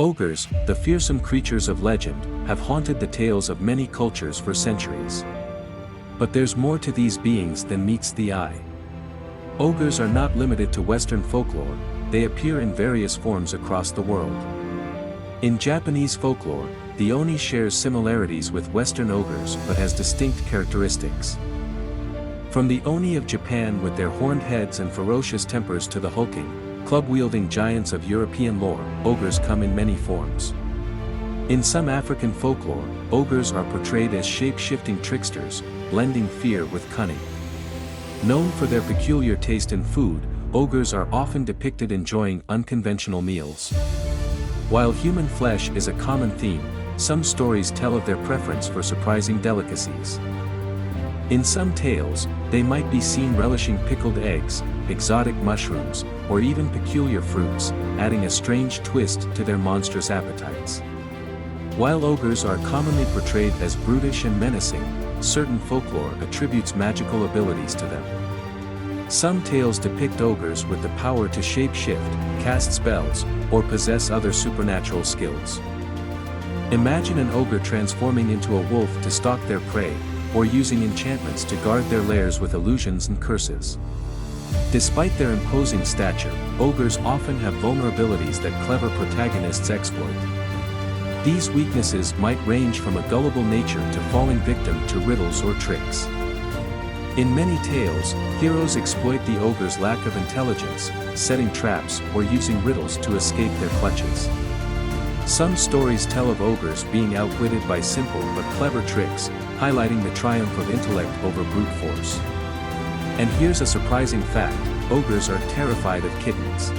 Ogres, the fearsome creatures of legend, have haunted the tales of many cultures for centuries. But there's more to these beings than meets the eye. Ogres are not limited to Western folklore, they appear in various forms across the world. In Japanese folklore, the Oni shares similarities with Western ogres but has distinct characteristics. From the Oni of Japan with their horned heads and ferocious tempers to the hulking, club-wielding giants of European lore, ogres come in many forms. In some African folklore, ogres are portrayed as shape-shifting tricksters, blending fear with cunning. Known for their peculiar taste in food, ogres are often depicted enjoying unconventional meals. While human flesh is a common theme, some stories tell of their preference for surprising delicacies. In some tales, they might be seen relishing pickled eggs, exotic mushrooms, or even peculiar fruits, adding a strange twist to their monstrous appetites. While ogres are commonly portrayed as brutish and menacing, certain folklore attributes magical abilities to them. Some tales depict ogres with the power to shape-shift, cast spells, or possess other supernatural skills. Imagine an ogre transforming into a wolf to stalk their prey, or using enchantments to guard their lairs with illusions and curses. Despite their imposing stature, ogres often have vulnerabilities that clever protagonists exploit. These weaknesses might range from a gullible nature to falling victim to riddles or tricks. In many tales, heroes exploit the ogre's lack of intelligence, setting traps or using riddles to escape their clutches. Some stories tell of ogres being outwitted by simple but clever tricks, highlighting the triumph of intellect over brute force. And here's a surprising fact: ogres are terrified of kittens.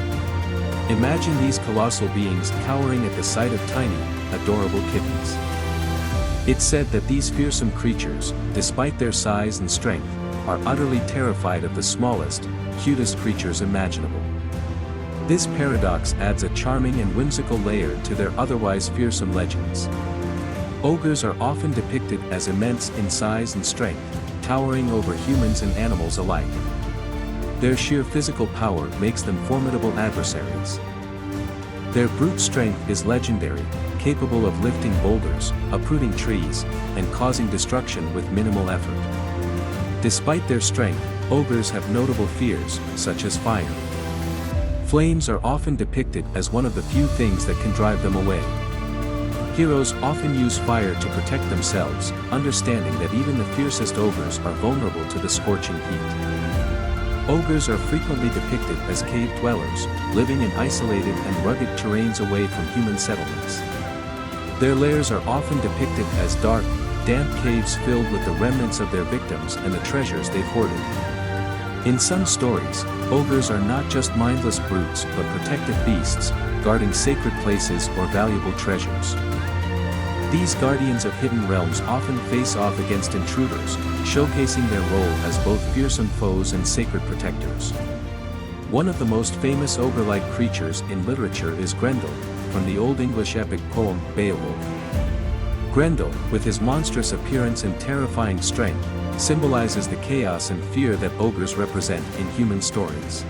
Imagine these colossal beings cowering at the sight of tiny, adorable kittens. It's said that these fearsome creatures, despite their size and strength, are utterly terrified of the smallest, cutest creatures imaginable. This paradox adds a charming and whimsical layer to their otherwise fearsome legends. Ogres are often depicted as immense in size and strength, towering over humans and animals alike. Their sheer physical power makes them formidable adversaries. Their brute strength is legendary, capable of lifting boulders, uprooting trees, and causing destruction with minimal effort. Despite their strength, ogres have notable fears, such as fire. Flames are often depicted as one of the few things that can drive them away. Heroes often use fire to protect themselves, understanding that even the fiercest ogres are vulnerable to the scorching heat. Ogres are frequently depicted as cave dwellers, living in isolated and rugged terrains away from human settlements. Their lairs are often depicted as dark, damp caves filled with the remnants of their victims and the treasures they've hoarded. In some stories, ogres are not just mindless brutes but protective beasts, guarding sacred places or valuable treasures. These guardians of hidden realms often face off against intruders, showcasing their role as both fearsome foes and sacred protectors. One of the most famous ogre-like creatures in literature is Grendel, from the Old English epic poem Beowulf. Grendel, with his monstrous appearance and terrifying strength, symbolizes the chaos and fear that ogres represent in human stories.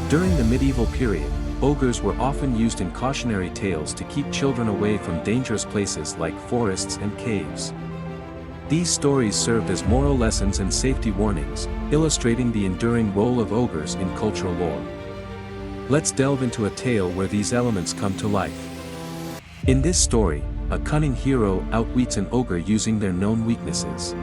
During the medieval period, ogres were often used in cautionary tales to keep children away from dangerous places like forests and caves. These stories served as moral lessons and safety warnings, illustrating the enduring role of ogres in cultural lore. Let's delve into a tale where these elements come to life. In this story, a cunning hero outwits an ogre using their known weaknesses.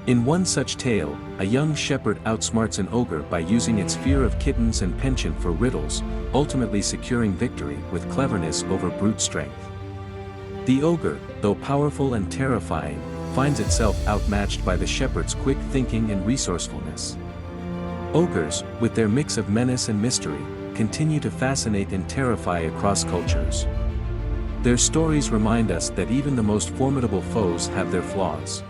In one such tale, a young shepherd outsmarts an ogre by using its fear of kittens and penchant for riddles, ultimately securing victory with cleverness over brute strength. The ogre, though powerful and terrifying, finds itself outmatched by the shepherd's quick thinking and resourcefulness. Ogres, with their mix of menace and mystery, continue to fascinate and terrify across cultures. Their stories remind us that even the most formidable foes have their flaws.